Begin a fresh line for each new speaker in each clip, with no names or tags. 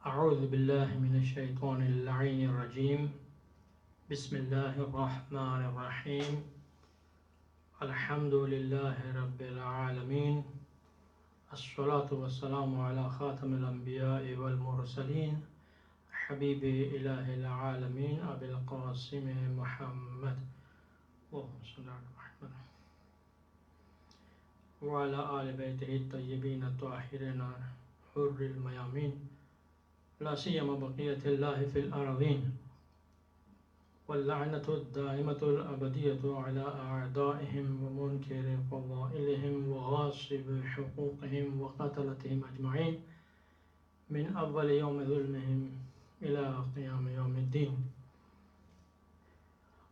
أعوذ بالله من الشيطان اللعين الرجيم بسم الله الرحمن الرحيم الحمد لله رب العالمين الصلاة والسلام على خاتم الأنبياء والمرسلين حبيب إله العالمين أبي القاسم محمد اللهم صل على محمد وعلى آل بيته الطيبين الطاهرين حر الميامين لا سيما بقية الله في الأرضين واللعنة الدائمة الأبدية على أعدائهم ومنكر فضائلهم وغاصب حقوقهم وقتلتهم أجمعين من أول يوم ظلمهم إلى قيام يوم الدين.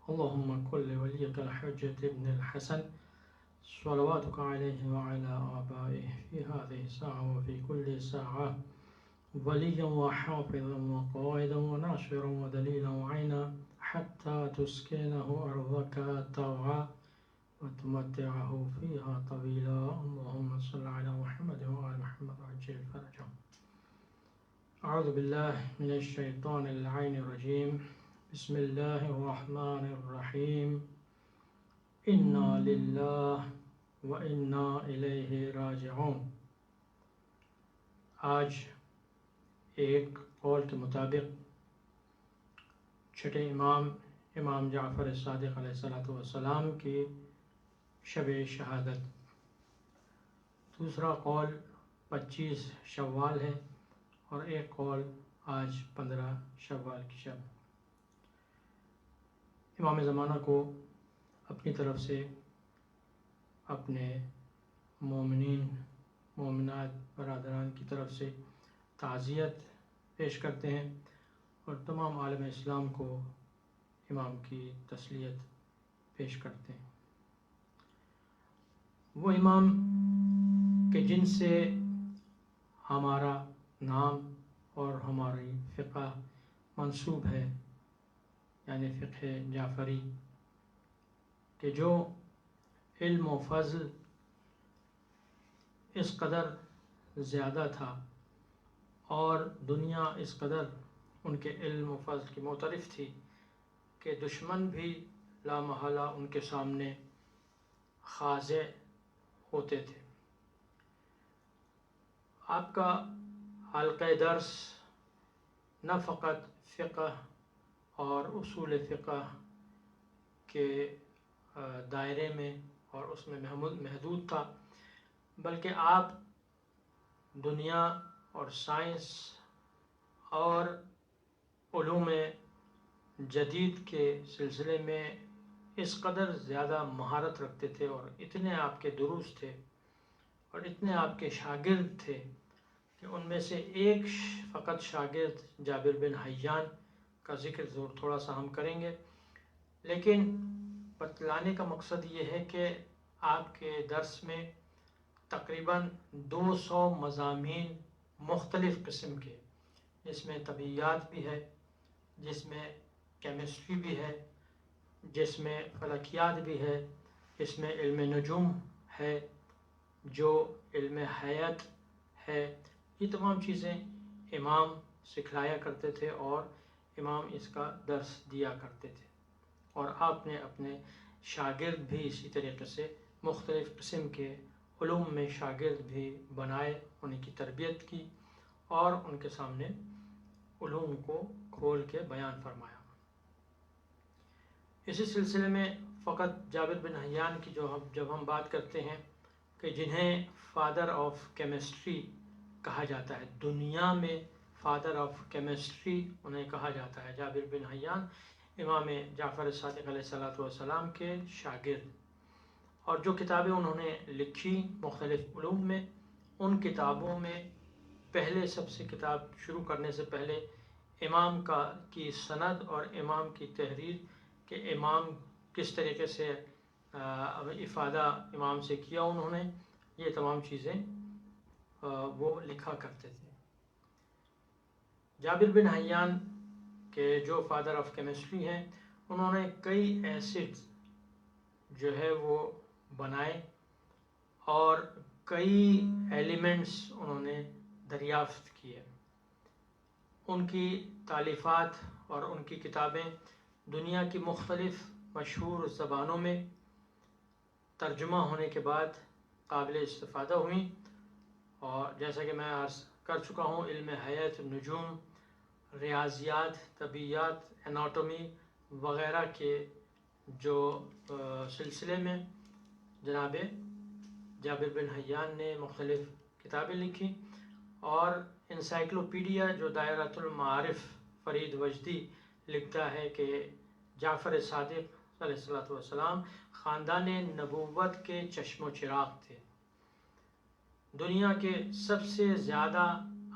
اللهم كل وليك الحجة ابن الحسن صلواتك عليه وعلى آبائه في هذه الساعة وفي كل ساعة وليا وحافظا وقائدا وناصرا ودليلا وعينا حتى تسكنه أرضك طوعا وتمتعه فيها طويلا. اللهم صل على محمد وآل محمد وعجل فرجهم. أعوذ بالله من الشيطان اللعين الرجيم بسم الله الرحمن الرحيم إنا لله وإنا إليه راجعون. آج ایک قول کے مطابق چھٹے امام جعفر صادق علیہ السلام کی شب شہادت. دوسرا قول 25 شوال ہے اور ایک قول آج 15 شوال کی شب. امام زمانہ کو اپنی طرف سے اپنے مومنین مومنات برادران کی طرف سے تعزیت پیش کرتے ہیں اور تمام عالم اسلام کو امام کی تسلیت پیش کرتے ہیں. وہ امام کہ جن سے ہمارا نام اور ہماری فقہ منسوب ہے، یعنی فقہ جعفری، کہ جو علم و فضل اس قدر زیادہ تھا اور دنیا اس قدر ان کے علم و فضل کی معترف تھی کہ دشمن بھی لا محالہ ان کے سامنے خاضع ہوتے تھے. آپ کا حلقہ درس نہ فقط فقہ اور اصول فقہ کے دائرے میں اور اس میں محدود تھا، بلکہ آپ دنیا اور سائنس اور علوم جدید کے سلسلے میں اس قدر زیادہ مہارت رکھتے تھے اور اتنے آپ کے دروس تھے اور اتنے آپ کے شاگرد تھے کہ ان میں سے ایک فقط شاگرد جابر بن حیان کا ذکر تھوڑا سا ہم کریں گے. لیکن بتلانے کا مقصد یہ ہے کہ آپ کے درس میں تقریباً 200 مضامین مختلف قسم کے، جس میں طبیعیات بھی ہے، جس میں کیمسٹری بھی ہے، جس میں فلکیات بھی ہے، جس میں علم نجوم ہے، جو علم حیات ہے. یہ تمام چیزیں امام سکھلایا کرتے تھے اور امام اس کا درس دیا کرتے تھے اور آپ نے اپنے شاگرد بھی اسی طریقے سے مختلف قسم کے علوم میں شاگرد بھی بنائے، ان کی تربیت کی اور ان کے سامنے علوم کو کھول کے بیان فرمایا. اسی سلسلے میں فقط جابر بن حیان کی جب ہم بات کرتے ہیں کہ جنہیں فادر آف کیمسٹری کہا جاتا ہے، دنیا میں فادر آف کیمسٹری انہیں کہا جاتا ہے، جابر بن حیان امام جعفر صادق علیہ السلام کے شاگرد. اور جو کتابیں انہوں نے لکھی مختلف علوم میں، ان کتابوں میں پہلے سب سے کتاب شروع کرنے سے پہلے امام کی سند اور امام کی تحریر کہ امام کس طریقے سے افادہ امام سے کیا انہوں نے، یہ تمام چیزیں وہ لکھا کرتے تھے. جابر بن حیان کے جو فادر آف کیمسٹری ہیں، انہوں نے کئی ایسڈ جو ہے وہ بنائے اور کئی ایلیمنٹس انہوں نے دریافت کیے. ان کی تالیفات اور ان کی کتابیں دنیا کی مختلف مشہور زبانوں میں ترجمہ ہونے کے بعد قابل استفادہ ہوئیں، اور جیسا کہ میں عرض کر چکا ہوں، علم حیات، نجوم، ریاضیات، طبیعیات، اناٹومی وغیرہ کے جو سلسلے میں جناب جابر بن حیان نے مختلف کتابیں لکھی، اور انسائکلوپیڈیا جو دائرۃ المعارف فرید وجدی لکھتا ہے کہ جعفر صادق علیہ السلام خاندان نبوت کے چشم و چراغ تھے، دنیا کے سب سے زیادہ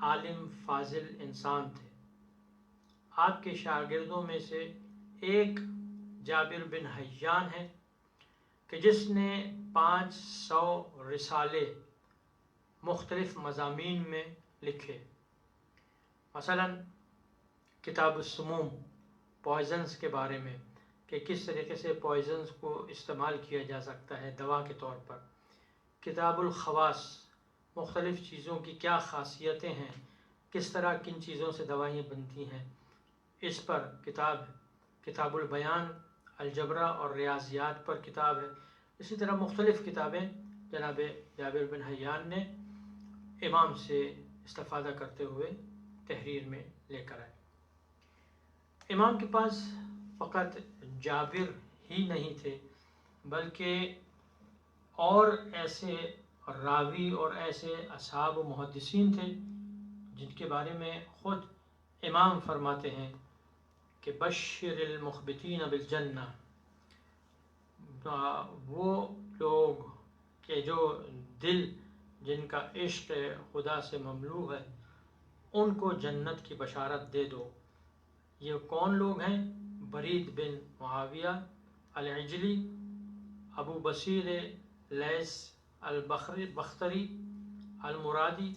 عالم فاضل انسان تھے۔ آپ کے شاگردوں میں سے ایک جابر بن حیان ہے کہ جس نے 500 رسالے مختلف مضامین میں لکھے، مثلا کتاب السموم، پوائزنز کے بارے میں کہ کس طریقے سے پوائزنز کو استعمال کیا جا سکتا ہے دوا کے طور پر، کتاب الخواص، مختلف چیزوں کی کیا خاصیتیں ہیں، کس طرح کن چیزوں سے دوائیں بنتی ہیں، اس پر کتاب ہے، کتاب البیان، الجبرا اور ریاضیات پر کتاب ہے۔ اسی طرح مختلف کتابیں جناب جابر بن حیان نے امام سے استفادہ کرتے ہوئے تحریر میں لے کر آئے۔ امام کے پاس فقط جابر ہی نہیں تھے، بلکہ اور ایسے راوی اور ایسے اصحاب و محدثین تھے جن کے بارے میں خود امام فرماتے ہیں کہ بشر المخبتین بالجنہ، وہ لوگ کہ جو دل جن کا عشق خدا سے مملوء ہے ان کو جنت کی بشارت دے دو۔ یہ کون لوگ ہیں؟ برید بن معاویہ العجلی، ابو بصیر لیث البختری المرادی،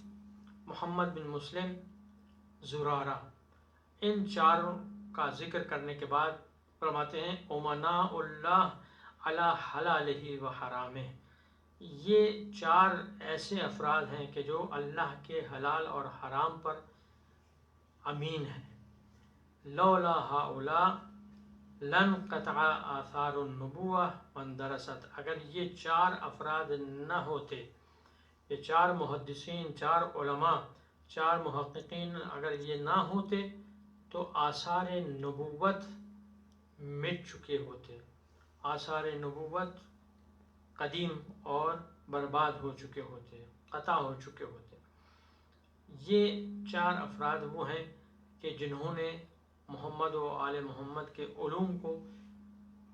محمد بن مسلم، زرارہ۔ ان چاروں کا ذکر کرنے کے بعد فرماتے ہیں امناء اللہ علی حلالہ و حرامہ، یہ چار ایسے افراد ہیں کہ جو اللہ کے حلال اور حرام پر امین ہیں۔ لولا ہؤلاء لانقطع آثار النبوہ واندرست، اگر یہ چار افراد نہ ہوتے، یہ چار محدثین، چار علماء، چار محققین اگر یہ نہ ہوتے تو آثار نبوت مٹ چکے ہوتے، آثار نبوت قدیم اور برباد ہو چکے ہوتے، قطع ہو چکے ہوتے۔ یہ چار افراد وہ ہیں کہ جنہوں نے محمد و آل محمد کے علوم کو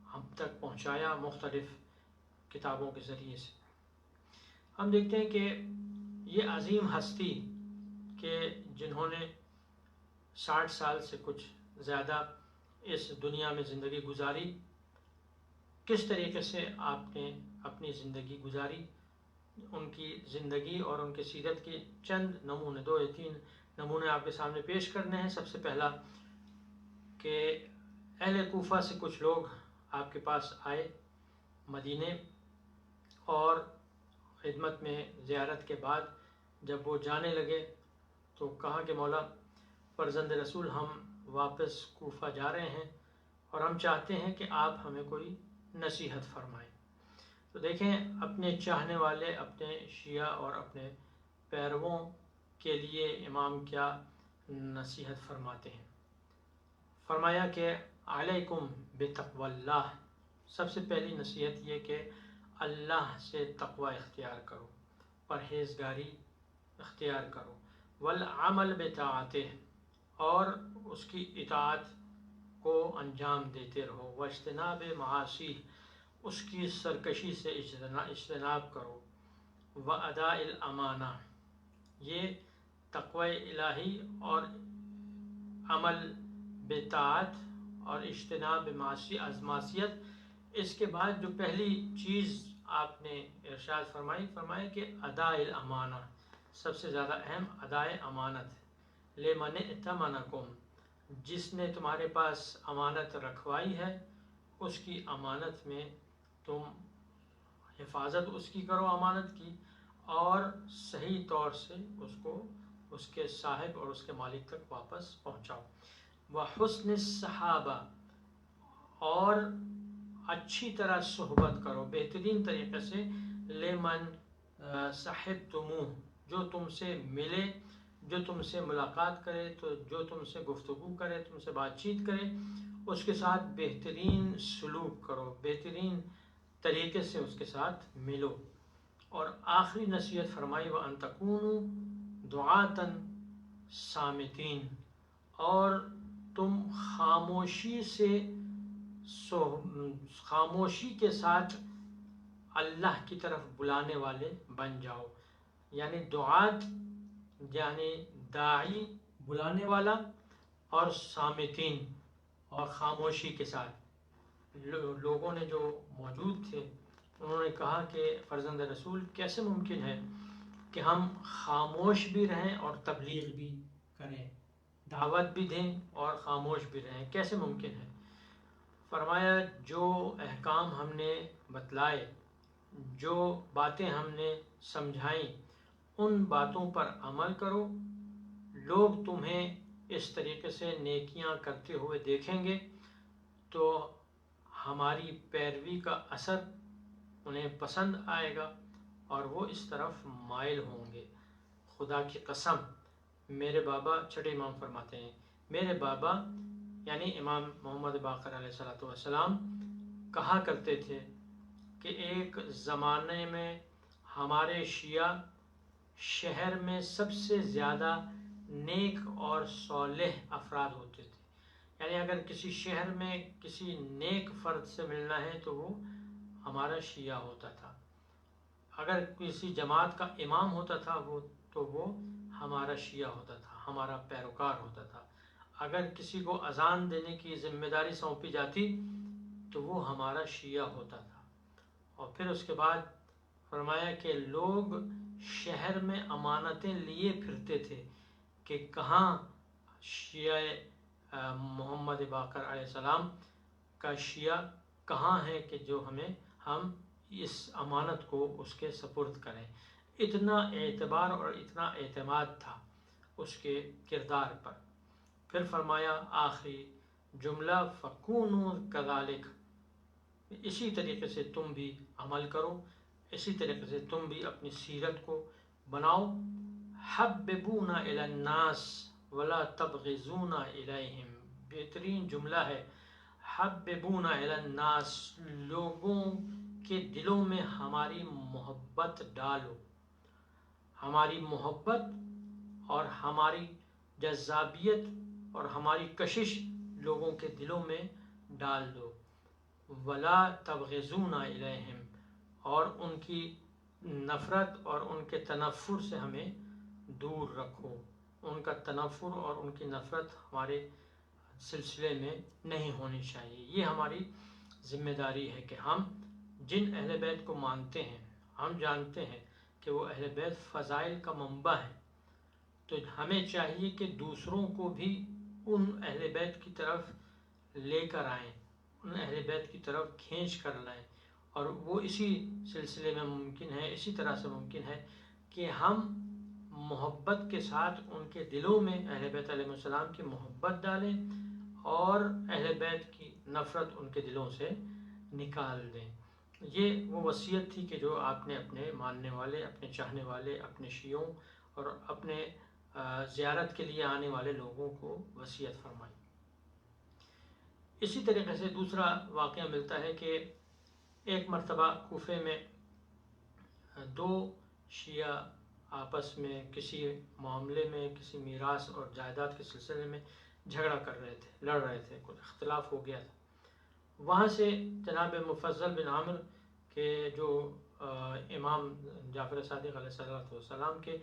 ہم تک پہنچایا مختلف کتابوں کے ذریعے سے۔ ہم دیکھتے ہیں کہ یہ عظیم ہستی کہ جنہوں نے 60 سال سے کچھ زیادہ اس دنیا میں زندگی گزاری، کس طریقے سے آپ نے اپنی زندگی گزاری، ان کی زندگی اور ان کی سیرت کے چند نمونے، 2 یا 3 نمونے آپ کے سامنے پیش کرنے ہیں۔ سب سے پہلا کہ اہل کوفہ سے کچھ لوگ آپ کے پاس آئے مدینے، اور خدمت میں زیارت کے بعد جب وہ جانے لگے تو کہا کہ مولا فرزند رسول ہم واپس کوفہ جا رہے ہیں اور ہم چاہتے ہیں کہ آپ ہمیں کوئی نصیحت فرمائیں۔ تو دیکھیں اپنے چاہنے والے، اپنے شیعہ اور اپنے پیرووں کے لیے امام کیا نصیحت فرماتے ہیں۔ فرمایا کہ علیکم بتقوی اللہ، سب سے پہلی نصیحت یہ کہ اللہ سے تقوی اختیار کرو، پرہیزگاری اختیار کرو، والعمل بطاعتہ، اور اس کی اطاعت کو انجام دیتے رہو، واجتناب معاصی، اس کی سرکشی سے اجتناب کرو، واداء الامانہ، یہ تقوی الہی اور عمل بطاعت اور اجتناب معصیت۔ اس کے بعد جو پہلی چیز آپ نے ارشاد فرمایا کہ اداء الامانہ، سب سے زیادہ اہم ادائے امانت، لمن ائتمنکم، جس نے تمہارے پاس امانت رکھوائی ہے اس کی امانت میں تم حفاظت اس کی کرو، امانت کی، اور صحیح طور سے اس کو اس کے صاحب اور اس کے مالک تک واپس پہنچاؤ۔ وحسن الصحابہ، اور اچھی طرح صحبت کرو، بہترین طریقے سے، لمن صحبتموہ، جو تم سے ملے، جو تم سے ملاقات کرے، تو جو تم سے گفتگو کرے، تم سے بات چیت کرے، اس کے ساتھ بہترین سلوک کرو، بہترین طریقے سے اس کے ساتھ ملو۔ اور آخری نصیحت فرمائی وَأَن تَكُونُوا دُعَاةً صامتین، اور تم خاموشی کے ساتھ اللہ کی طرف بلانے والے بن جاؤ۔ یعنی دعات یعنی داعی، بلانے والا، اور صامتین، اور خاموشی کے ساتھ۔ لوگوں نے جو موجود تھے انہوں نے کہا کہ فرزند رسول کیسے ممکن ہے کہ ہم خاموش بھی رہیں اور تبلیغ بھی کریں، دعوت بھی دیں اور خاموش بھی رہیں، کیسے ممکن ہے؟ فرمایا جو احکام ہم نے بتلائے، جو باتیں ہم نے سمجھائیں، ان باتوں پر عمل کرو، لوگ تمہیں اس طریقے سے نیکیاں کرتے ہوئے دیکھیں گے تو ہماری پیروی کا اثر انہیں پسند آئے گا اور وہ اس طرف مائل ہوں گے۔ خدا کی قسم، میرے بابا چھٹے امام فرماتے ہیں، میرے بابا یعنی امام محمد باقر علیہ السلام کہا کرتے تھے کہ ایک زمانے میں ہمارے شیعہ شہر میں سب سے زیادہ نیک اور صالح افراد ہوتے تھے۔ یعنی اگر کسی شہر میں کسی نیک فرد سے ملنا ہے تو وہ ہمارا شیعہ ہوتا تھا، اگر کسی جماعت کا امام ہوتا تھا تو وہ ہمارا شیعہ ہوتا تھا، ہمارا پیروکار ہوتا تھا، اگر کسی کو اذان دینے کی ذمہ داری سونپی جاتی تو وہ ہمارا شیعہ ہوتا تھا۔ اور پھر اس کے بعد فرمایا کہ لوگ شہر میں امانتیں لیے پھرتے تھے کہ کہاں شیعہ محمد باقر علیہ السلام کا شیعہ کہاں ہے کہ جو ہم اس امانت کو اس کے سپرد کریں۔ اتنا اعتبار اور اتنا اعتماد تھا اس کے کردار پر۔ پھر فرمایا آخری جملہ فَكُونُوا كَذَلِكَ، اسی طریقے سے تم بھی عمل کرو، اسی طریقے سے تم بھی اپنی سیرت کو بناؤ۔ حَبِّبُونَ إِلَى النَّاسِ وَلَا تَبْغِضُونَ إِلَيْهِمْ، بہترین جملہ ہے۔ حَبِّبُونَ إِلَى النَّاسِ، لوگوں کے دلوں میں ہماری محبت ڈالو، ہماری محبت اور ہماری جذابیت اور ہماری کشش لوگوں کے دلوں میں ڈال دو۔ وَلَا تَبْغِضُونَ إِلَيْهِمْ، اور ان کی نفرت اور ان کے تنفر سے ہمیں دور رکھو، ان کا تنفر اور ان کی نفرت ہمارے سلسلے میں نہیں ہونی چاہیے۔ یہ ہماری ذمہ داری ہے کہ ہم جن اہل بیت کو مانتے ہیں، ہم جانتے ہیں کہ وہ اہل بیت فضائل کا منبع ہے، تو ہمیں چاہیے کہ دوسروں کو بھی ان اہل بیت کی طرف لے کر آئیں، ان اہل بیت کی طرف کھینچ کر لائیں۔ اور وہ اسی سلسلے میں ممکن ہے، اسی طرح سے ممکن ہے کہ ہم محبت کے ساتھ ان کے دلوں میں اہل بیت علیہ السلام کی محبت ڈالیں اور اہل بیت کی نفرت ان کے دلوں سے نکال دیں۔ یہ وہ وصیت تھی کہ جو آپ نے اپنے ماننے والے، اپنے چاہنے والے، اپنے شیعوں اور اپنے زیارت کے لیے آنے والے لوگوں کو وصیت فرمائی۔ اسی طریقے سے دوسرا واقعہ ملتا ہے کہ ایک مرتبہ کوفے میں دو شیعہ آپس میں کسی معاملے میں، کسی میراث اور جائیداد کے سلسلے میں جھگڑا کر رہے تھے، لڑ رہے تھے، کچھ اختلاف ہو گیا تھا۔ وہاں سے جناب مفضل بن عامر کے جو امام جعفر صادق علیہ السلام کے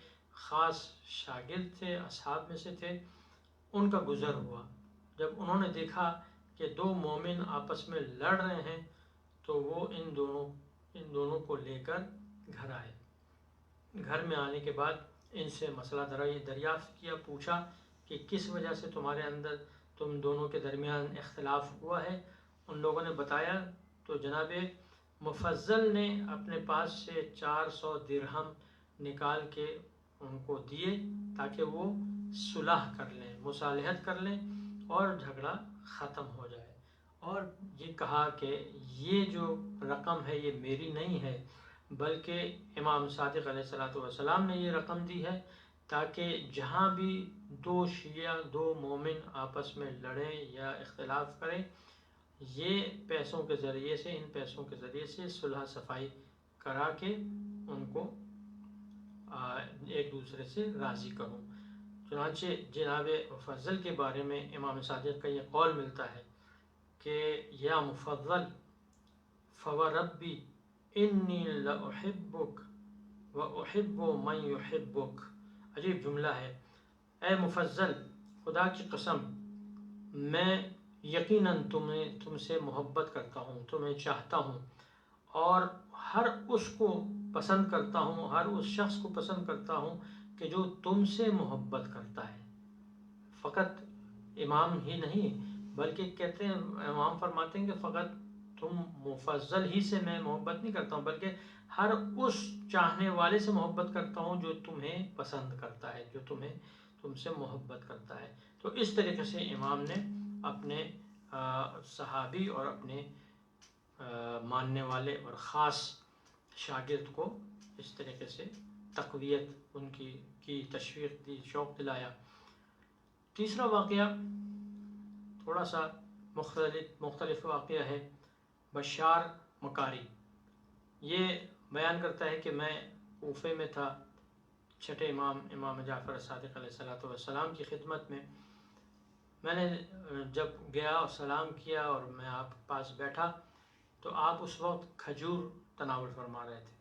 خاص شاگرد تھے، اصحاب میں سے تھے، ان کا گزر ہوا۔ جب انہوں نے دیکھا کہ دو مومن آپس میں لڑ رہے ہیں تو وہ ان دونوں کو لے کر گھر آئے۔ گھر میں آنے کے بعد ان سے مسئلہ دریافت کیا، پوچھا کہ کس وجہ سے تم دونوں کے درمیان اختلاف ہوا ہے۔ ان لوگوں نے بتایا تو جناب مفضل نے اپنے پاس سے 400 درہم نکال کے ان کو دیے تاکہ وہ صلح کر لیں، مصالحت کر لیں اور جھگڑا ختم ہو جائے۔ اور یہ کہا کہ یہ جو رقم ہے یہ میری نہیں ہے، بلکہ امام صادق علیہ السلام نے یہ رقم دی ہے تاکہ جہاں بھی دو شیعہ، دو مومن آپس میں لڑیں یا اختلاف کریں، یہ پیسوں کے ذریعے سے، ان پیسوں کے ذریعے سے صلح صفائی کرا کے ان کو ایک دوسرے سے راضی کروں۔ چنانچہ جناب مفضل کے بارے میں امام صادق کا یہ قول ملتا ہے کہ یا مفضل فوربی انی لأحبک وأحب من یحبک۔ عجیب جملہ ہے، اے مفضل، خدا کی قسم میں یقیناً تم سے محبت کرتا ہوں، تمہیں چاہتا ہوں، اور ہر اس کو پسند کرتا ہوں، ہر اس شخص کو پسند کرتا ہوں کہ جو تم سے محبت کرتا ہے۔ فقط امام ہی نہیں بلکہ کہتے ہیں، امام فرماتے ہیں کہ فقط تم مفضل ہی سے میں محبت نہیں کرتا ہوں، بلکہ ہر اس چاہنے والے سے محبت کرتا ہوں جو تمہیں پسند کرتا ہے، جو تم سے محبت کرتا ہے۔ تو اس طریقے سے امام نے اپنے صحابی اور اپنے ماننے والے اور خاص شاگرد کو اس طریقے سے تقویت ان کی تشویق دی، شوق دلایا۔ تیسرا واقعہ تھوڑا سا مختلف واقعہ ہے، بشار مکاری۔ یہ بیان کرتا ہے کہ میں کوفے میں تھا، چھٹے امام جعفر صادق علیہ السلام کی خدمت میں۔ میں نے جب گیا اور سلام کیا اور میں آپ کے پاس بیٹھا تو آپ اس وقت کھجور تناول فرما رہے تھے۔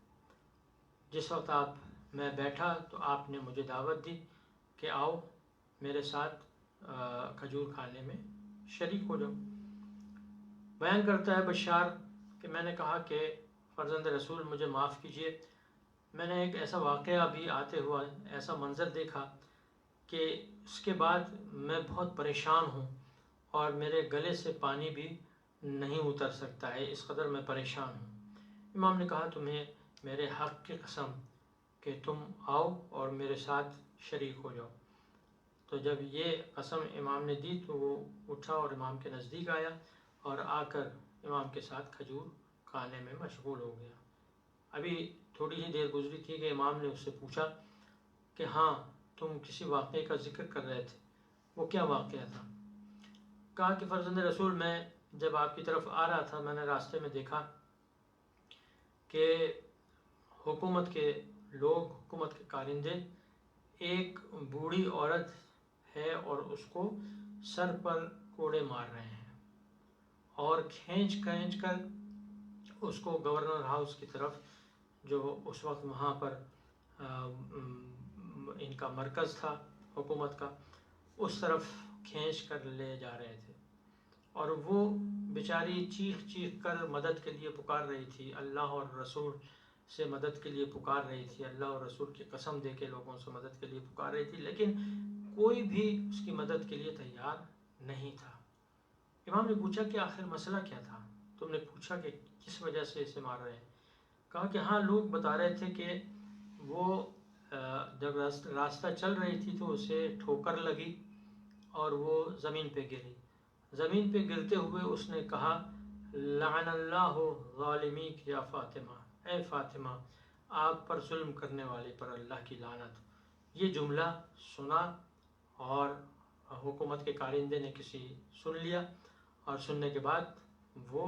جس وقت میں بیٹھا تو آپ نے مجھے دعوت دی کہ آؤ میرے ساتھ کھجور کھانے میں شریک ہو جاؤ۔ بیان کرتا ہے بشار کہ میں نے کہا کہ فرزند رسول مجھے معاف کیجئے، میں نے ایک ایسا واقعہ بھی آتے ہوا ایسا منظر دیکھا کہ اس کے بعد میں بہت پریشان ہوں اور میرے گلے سے پانی بھی نہیں اتر سکتا ہے، اس قدر میں پریشان ہوں۔ امام نے کہا تمہیں میرے حق کی قسم کہ تم آؤ اور میرے ساتھ شریک ہو جاؤ۔ تو جب یہ قسم امام نے دی تو وہ اٹھا اور امام کے نزدیک آیا اور آ کر امام کے ساتھ کھجور کھانے میں مشغول ہو گیا۔ ابھی تھوڑی ہی دیر گزری تھی کہ امام نے اس سے پوچھا کہ ہاں تم کسی واقعے کا ذکر کر رہے تھے، وہ کیا واقعہ تھا؟ کہا کہ فرزند رسول میں جب آپ کی طرف آ رہا تھا میں نے راستے میں دیکھا کہ حکومت کے لوگ، حکومت کے کارندے ایک بوڑھی عورت ہے اور اس کو سر پر کوڑے مار رہے ہیں اور کھینچ کر اس کو گورنر ہاؤس کی طرف، جو اس وقت وہاں پر ان کا مرکز تھا حکومت کا، اس طرف کھینچ کر لے جا رہے تھے۔ اور وہ بیچاری چیخ کر مدد کے لیے پکار رہی تھی، اللہ اور رسول سے مدد کے لیے پکار رہی تھی، اللہ اور رسول کی قسم دے کے لوگوں سے مدد کے لیے پکار رہی تھی، لیکن کوئی بھی اس کی مدد کے لیے تیار نہیں تھا۔ امام نے پوچھا کہ آخر مسئلہ کیا تھا؟ تم نے پوچھا کہ کس وجہ سے اسے مار رہے ہیں؟ کہا کہ ہاں لوگ بتا رہے تھے کہ وہ جب راستہ چل رہی تھی تو اسے ٹھوکر لگی اور وہ زمین پہ گری۔ زمین پہ گرتے ہوئے اس نے کہا لعن اللہ ظالمیک یا فاطمہ، اے فاطمہ آپ پر ظلم کرنے والے پر اللہ کی لعنت۔ یہ جملہ سنا اور حکومت کے کارندے نے کسی سن لیا اور سننے کے بعد وہ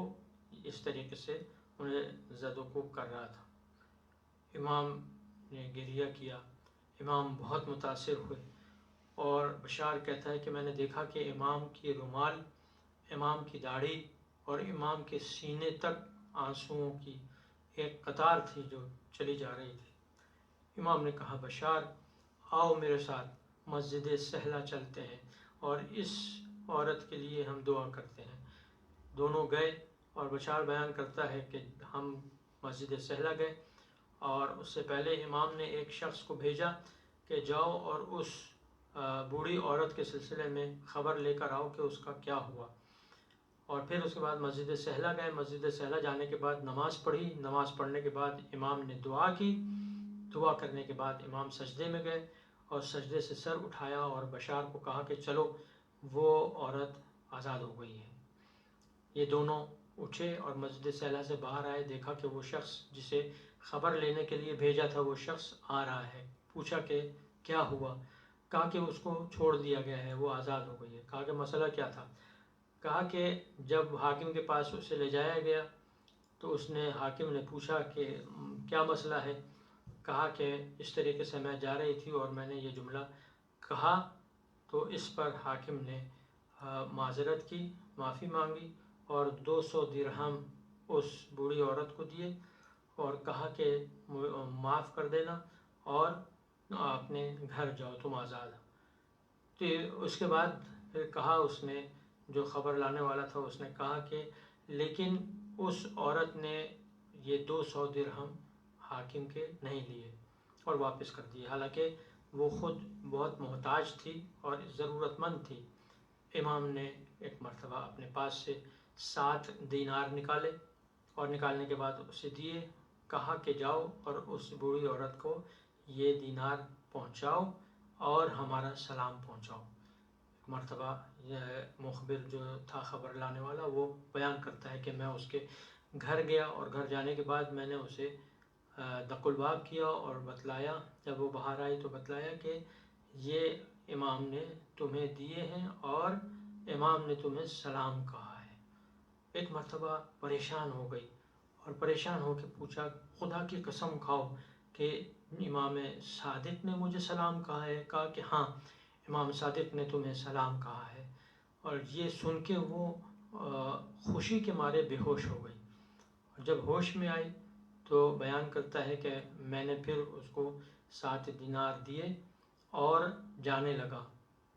اس طریقے سے انہیں زد و کوب کر رہا تھا۔ امام نے گریہ کیا، امام بہت متاثر ہوئے اور بشار کہتا ہے کہ میں نے دیکھا کہ امام کی رومال، امام کی داڑھی اور امام کے سینے تک آنسوؤں کی ایک قطار تھی جو چلی جا رہی تھی۔ امام نے کہا بشار آؤ میرے ساتھ مسجد سہلہ چلتے ہیں اور اس عورت کے لیے ہم دعا کرتے ہیں۔ دونوں گئے اور بشار بیان کرتا ہے کہ ہم مسجد سہلہ گئے اور اس سے پہلے امام نے ایک شخص کو بھیجا کہ جاؤ اور اس بوڑھی عورت کے سلسلے میں خبر لے کر آؤ کہ اس کا کیا ہوا۔ اور پھر اس کے بعد مسجد سہلہ گئے، مسجد سہلہ جانے کے بعد نماز پڑھی، نماز پڑھنے کے بعد امام نے دعا کی، دعا کرنے کے بعد امام سجدے میں گئے اور سجدے سے سر اٹھایا اور بشار کو کہا کہ چلو وہ عورت آزاد ہو گئی ہے۔ یہ دونوں اٹھے اور مسجد صلہ سے باہر آئے، دیکھا کہ وہ شخص جسے خبر لینے کے لیے بھیجا تھا وہ شخص آ رہا ہے۔ پوچھا کہ کیا ہوا؟ کہا کہ اس کو چھوڑ دیا گیا ہے، وہ آزاد ہو گئی ہے۔ کہا کہ مسئلہ کیا تھا؟ کہا کہ جب حاکم کے پاس اسے لے جایا گیا تو اس نے حاکم نے پوچھا کہ کیا مسئلہ ہے؟ کہا کہ اس طریقے سے میں جا رہی تھی اور میں نے یہ جملہ کہا، تو اس پر حاکم نے معذرت کی، معافی مانگی اور 200 درہم اس بوڑھی عورت کو دیے اور کہا کہ معاف کر دینا اور اپنے گھر جاؤ، تم آزاد ہو۔ تو اس کے بعد پھر کہا اس نے، جو خبر لانے والا تھا اس نے کہا کہ لیکن اس عورت نے یہ 200 درہم حاکم کے نہیں لیے اور واپس کر دیے، حالانکہ وہ خود بہت محتاج تھی اور ضرورت مند تھی۔ امام نے ایک مرتبہ اپنے پاس سے 7 دینار نکالے اور نکالنے کے بعد اسے دیے، کہا کہ جاؤ اور اس بوڑھی عورت کو یہ دینار پہنچاؤ اور ہمارا سلام پہنچاؤ۔ مرتبہ یہ مخبر جو تھا خبر لانے والا وہ بیان کرتا ہے کہ میں اس کے گھر گیا اور گھر جانے کے بعد میں نے اسے دق الباب کیا اور بتلایا، جب وہ باہر آئی تو بتلایا کہ یہ امام نے تمہیں دیے ہیں اور امام نے تمہیں سلام کہا ہے۔ ایک مرتبہ پریشان ہو گئی اور پریشان ہو کے پوچھا، خدا کی قسم کھاؤ کہ امام صادق نے مجھے سلام کہا ہے؟ کہا کہ ہاں، امام صادق نے تمہیں سلام کہا ہے۔ اور یہ سن کے وہ خوشی کے مارے بے ہوش ہو گئی، اور جب ہوش میں آئی تو بیان کرتا ہے کہ میں نے پھر اس کو 7 دینار دیے اور جانے لگا۔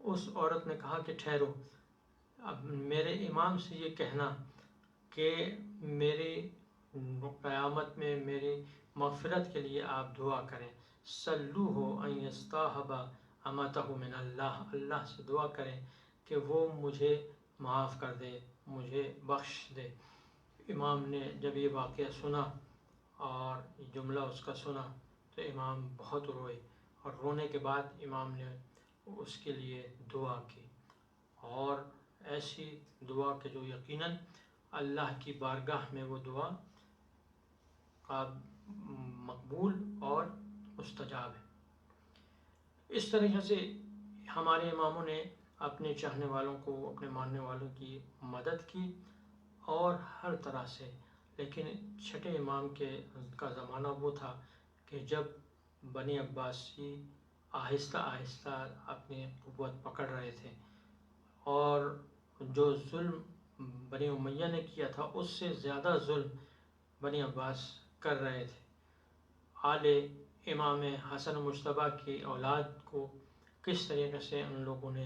اس عورت نے کہا کہ ٹھہرو، اب میرے امام سے یہ کہنا کہ میری قیامت میں میری مغفرت کے لیے آپ دعا کریں، صلوہ ان یستاہب امتہ من اللہ، اللہ سے دعا کریں کہ وہ مجھے معاف کر دے، مجھے بخش دے۔ امام نے جب یہ واقعہ سنا اور جملہ اس کا سنا تو امام بہت روئے، اور رونے کے بعد امام نے اس کے لیے دعا کی، اور ایسی دعا کہ جو یقیناً اللہ کی بارگاہ میں وہ دعا مقبول اور مستجاب ہے۔ اس طریقے سے ہمارے اماموں نے اپنے چاہنے والوں کو، اپنے ماننے والوں کی مدد کی اور ہر طرح سے، لیکن چھٹے امام کا زمانہ وہ تھا کہ جب بنی عباسی آہستہ آہستہ اپنی قوت پکڑ رہے تھے اور جو ظلم بنی امیہ نے کیا تھا اس سے زیادہ ظلم بنی عباس کر رہے تھے۔ آل امام حسن مجتبیٰ کی اولاد کو کس طریقے سے ان لوگوں نے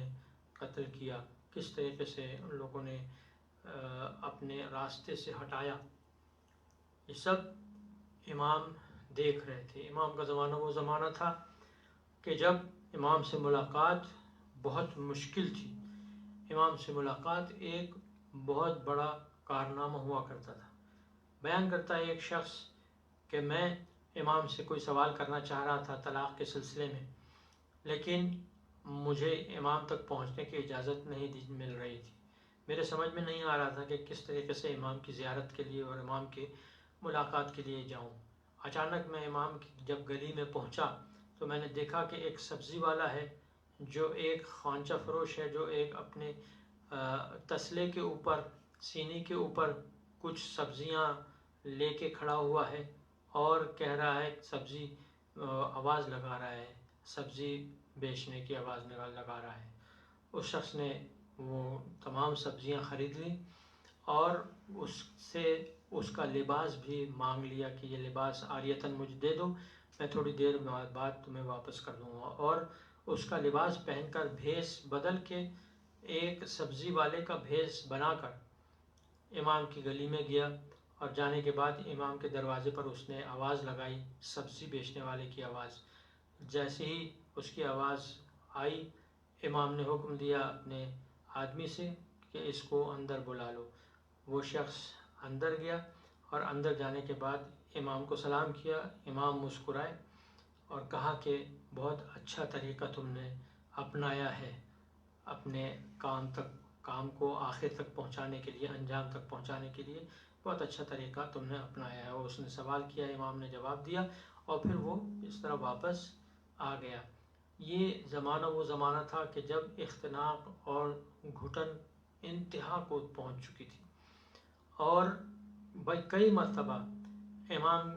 قتل کیا، کس طریقے سے ان لوگوں نے اپنے راستے سے ہٹایا، یہ سب امام دیکھ رہے تھے۔ امام کا زمانہ وہ زمانہ تھا کہ جب امام سے ملاقات بہت مشکل تھی، امام سے ملاقات ایک بہت بڑا کارنامہ ہوا کرتا تھا۔ بیان کرتا ہے ایک شخص کہ میں امام سے کوئی سوال کرنا چاہ رہا تھا طلاق کے سلسلے میں، لیکن مجھے امام تک پہنچنے کی اجازت نہیں مل رہی تھی۔ میرے سمجھ میں نہیں آ رہا تھا کہ کس طریقے سے امام کی زیارت کے لیے اور امام کی ملاقات کے لیے جاؤں۔ اچانک میں امام کی جب گلی میں پہنچا تو میں نے دیکھا کہ ایک سبزی والا ہے، جو ایک خوانچہ فروش ہے، جو ایک اپنے تسلے کے اوپر، سینے کے اوپر کچھ سبزیاں لے کے کھڑا ہوا ہے اور کہہ رہا ہے سبزی آواز لگا رہا ہے، سبزی بیچنے کی آواز لگا رہا ہے۔ اس شخص نے وہ تمام سبزیاں خرید لیں اور اس سے اس کا لباس بھی مانگ لیا کہ یہ لباس عاریتاً مجھے دے دو، میں تھوڑی دیر بعد تمہیں واپس کر دوں گا، اور اس کا لباس پہن کر بھیس بدل کے ایک سبزی والے کا بھیس بنا کر امام کی گلی میں گیا، اور جانے کے بعد امام کے دروازے پر اس نے آواز لگائی، سبزی بیچنے والے کی آواز۔ جیسے ہی اس کی آواز آئی، امام نے حکم دیا اپنے آدمی سے کہ اس کو اندر بلا لو۔ وہ شخص اندر گیا اور اندر جانے کے بعد امام کو سلام کیا۔ امام مسکرائے اور کہا کہ بہت اچھا طریقہ تم نے اپنایا ہے اپنے کام کو آخر تک پہنچانے کے لیے، انجام تک پہنچانے کے لیے بہت اچھا طریقہ تم نے اپنایا ہے۔ اور اس نے سوال کیا، امام نے جواب دیا، اور پھر وہ اس طرح واپس آ گیا۔ یہ زمانہ وہ زمانہ تھا کہ جب اختناق اور گھٹن انتہا کو پہنچ چکی تھی، اور بھائی کئی مرتبہ امام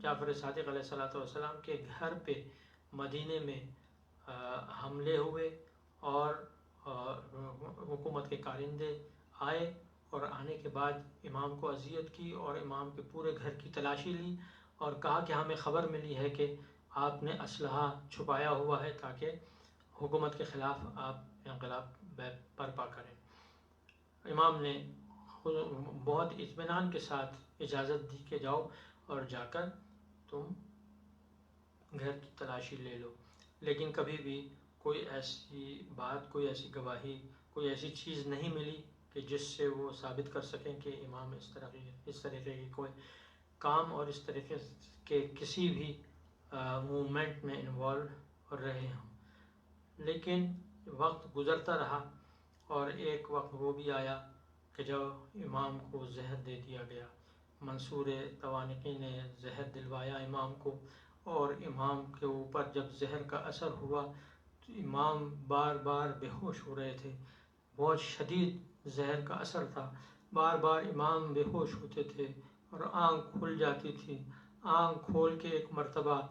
جعفر صادق علیہ السلام کے گھر پہ مدینے میں حملے ہوئے، اور حکومت کے کارندے آئے، اور آنے کے بعد امام کو اذیت کی، اور امام کے پورے گھر کی تلاشی لی، اور کہا کہ ہمیں خبر ملی ہے کہ آپ نے اسلحہ چھپایا ہوا ہے تاکہ حکومت کے خلاف آپ انقلاب برپا کریں۔ امام نے بہت اطمینان کے ساتھ اجازت دی کہ جاؤ اور جا کر تم گھر کی تلاشی لے لو، لیکن کبھی بھی کوئی ایسی بات، کوئی ایسی گواہی، کوئی ایسی چیز نہیں ملی کہ جس سے وہ ثابت کر سکیں کہ امام اس طریقے کی کوئی کام اور اس طریقے کے کسی بھی موومنٹ میں انوالو رہے ہوں۔ لیکن وقت گزرتا رہا، اور ایک وقت وہ بھی آیا کہ جب امام کو زہر دے دیا گیا۔ منصور توانقی نے زہر دلوایا امام کو، اور امام کے اوپر جب زہر کا اثر ہوا تو امام بار بار بے ہوش ہو رہے تھے، بہت شدید زہر کا اثر تھا، بار بار امام بے ہوش ہوتے تھے اور آنکھ کھل جاتی تھی۔ آنکھ کھول کے ایک مرتبہ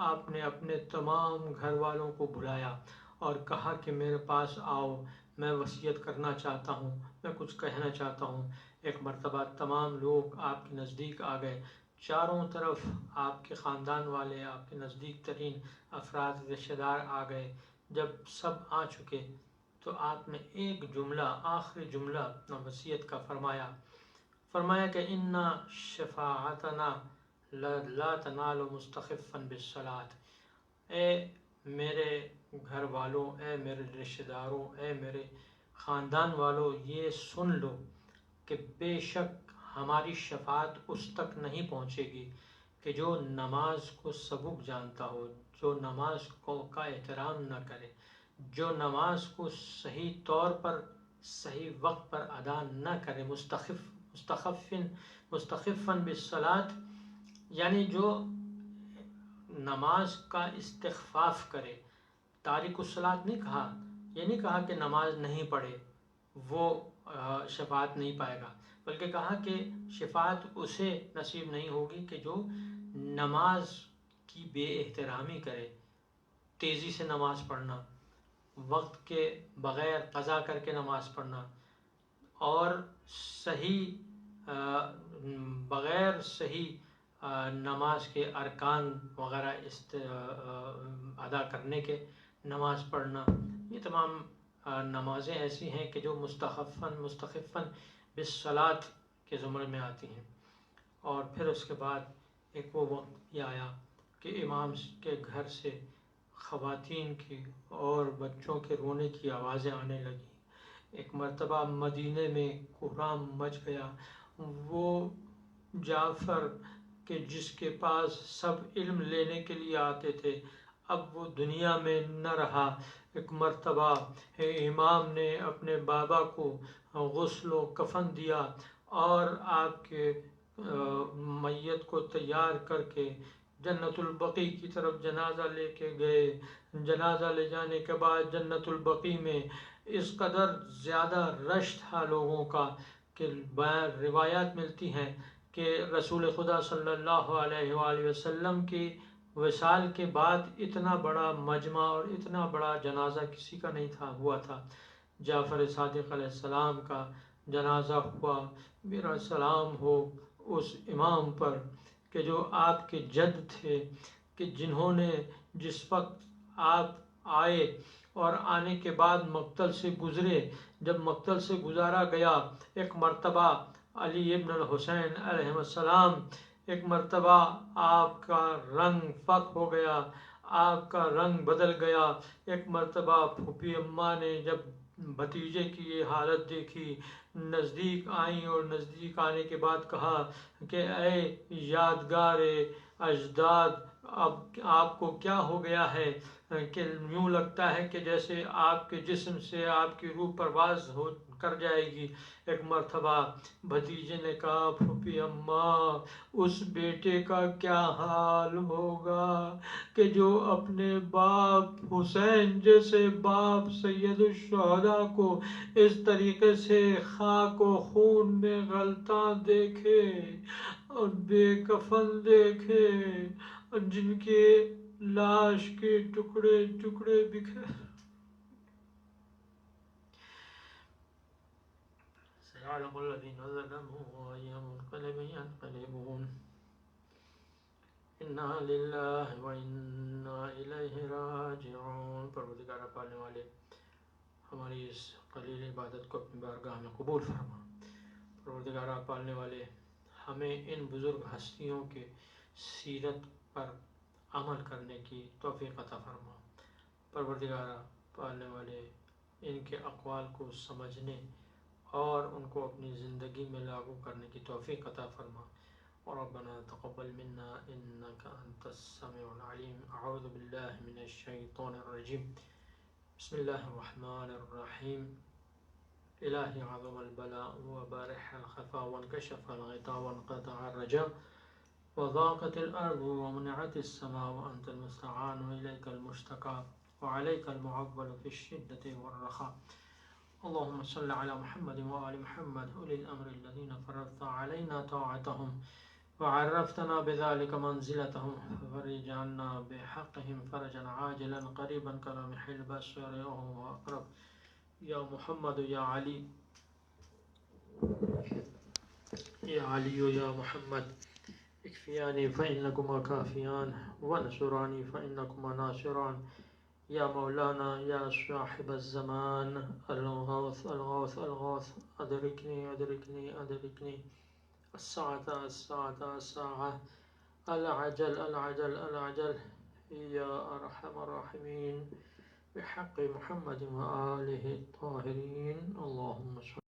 آپ نے اپنے تمام گھر والوں کو بلایا اور کہا کہ میرے پاس آؤ، میں وصیت کرنا چاہتا ہوں، میں کچھ کہنا چاہتا ہوں۔ ایک مرتبہ تمام لوگ آپ کے نزدیک آ گئے، چاروں طرف آپ کے خاندان والے، آپ کے نزدیک ترین افراد، رشتہ دار آ گئے۔ جب سب آ چکے تو آپ نے ایک جملہ، آخری جملہ اپنا وصیت کا فرمایا کہ اِنَّ شفاعتنا لا تنال مستخفا بالصلاة۔ اے میرے گھر والوں، اے میرے رشتہ داروں، اے میرے خاندان والوں، یہ سن لو کہ بے شک ہماری شفاعت اس تک نہیں پہنچے گی کہ جو نماز کو سبک جانتا ہو، جو نماز کا احترام نہ کرے، جو نماز کو صحیح طور پر صحیح وقت پر ادا نہ کرے، مستخفاً بالصلاۃ، یعنی جو نماز کا استخفاف کرے۔ تارک الصلاۃ نہیں کہا، یہ نہیں کہا کہ نماز نہیں پڑھے وہ شفاعت نہیں پائے گا، بلکہ کہا کہ شفاعت اسے نصیب نہیں ہوگی کہ جو نماز کی بے احترامی کرے، تیزی سے نماز پڑھنا، وقت کے بغیر قضا کر کے نماز پڑھنا، اور بغیر صحیح نماز کے ارکان وغیرہ ادا کرنے کے نماز پڑھنا۔ یہ تمام نمازیں ایسی ہیں کہ جو مستخفاً بالصلاۃ کے زمرے میں آتی ہیں۔ اور پھر اس کے بعد ایک وہ وقت یہ آیا کہ امام کے گھر سے خواتین کی اور بچوں کے رونے کی آوازیں آنے لگیں۔ ایک مرتبہ مدینے میں کوہرام مچ گیا۔ وہ جعفر کہ جس کے پاس سب علم لینے کے لیے آتے تھے، اب وہ دنیا میں نہ رہا۔ ایک مرتبہ امام نے اپنے بابا کو غسل و کفن دیا، اور آپ کے میت کو تیار کر کے جنت البقیع کی طرف جنازہ لے کے گئے۔ جنازہ لے جانے کے بعد جنت البقیع میں اس قدر زیادہ رش تھا لوگوں کا کہ روایات ملتی ہیں کہ رسول خدا صلی اللہ علیہ وآلہ وسلم کی وصال کے بعد اتنا بڑا مجمع اور اتنا بڑا جنازہ کسی کا نہیں ہوا تھا۔ جعفر صادق علیہ السلام کا جنازہ ہوا۔ میرا سلام ہو اس امام پر کہ جو آپ کے جد تھے، کہ جنہوں نے جس وقت آپ آئے اور آنے کے بعد مقتل سے گزرے، جب مقتل سے گزارا گیا، ایک مرتبہ علی ابن الحسین علیہ السلام، ایک مرتبہ آپ کا رنگ فق ہو گیا، آپ کا رنگ بدل گیا۔ ایک مرتبہ پھوپھی اماں نے جب بھتیجے کی یہ حالت دیکھی، نزدیک آئیں اور نزدیک آنے کے بعد کہا کہ اے یادگار اجداد اب آپ کو کیا ہو گیا ہے کہ یوں لگتا ہے کہ جیسے آپ کے جسم سے آپ کی روح پرواز ہو کر جائے گی۔ ایک مرتبہ بھتیجے نے کہا پھوپھی اماں اس بیٹے کا کیا حال ہوگا کہ جو اپنے باپ حسین جیسے باپ سید الشہداء کو اس طریقے سے خاک و خون میں غلطاں دیکھے اور بے کفن دیکھے، جن کے لاش کے ٹکڑے ٹکڑے بکھر سيعلم الذين ظلموا أي منقلب ينقلبون إنا لله وإنا إليه راجعون۔ پروردگار پالنے والے ہماری اس قلیل عبادت کو اپنی بارگاہ میں قبول فرما۔ پروردگار پالنے والے ہمیں ان بزرگ ہستیوں کے سیرت پر عمل کرنے کی توفیق عطا فرما۔ پروردگار پالنے والے ان کے اقوال کو سمجھنے اور ان کو اپنی زندگی میں لاگو کرنے کی توفیق عطا فرما۔ ربنا تقبل منا انك انت السميع العليم۔ اعوذ باللہ من الشیطان الرجیم۔ بسم اللہ الرحمن الرحیم۔ الہی عظم البلاء وبارح الخفا وانكشف الغطاء وانقطع الرجاء وضاقت الأرض ومنعت السماء وأنت المستعان وإليك المشتكى وعليك المعول في الشدة والرخاء۔ اللهم صل على محمد وآل محمد أولي الأمر الذين فرضت علينا طاعتهم وعرفتنا بذلك منزلتهم، ففرج عنا بحقهم فرجا عاجلا قريبا كلمح البصر وهو أقرب، يا محمد يا علي يا علي يا محمد اكفياني فإنكما كافيان وانصراني فإنكما ناصران، يا مولانا يا صاحب الزمان الغوث الغوث الغوث، أدركني أدركني أدركني الساعة الساعة الساعة، العجل العجل العجل، يا أرحم الراحمين، بحق محمد وآله الطاهرين، اللهم صل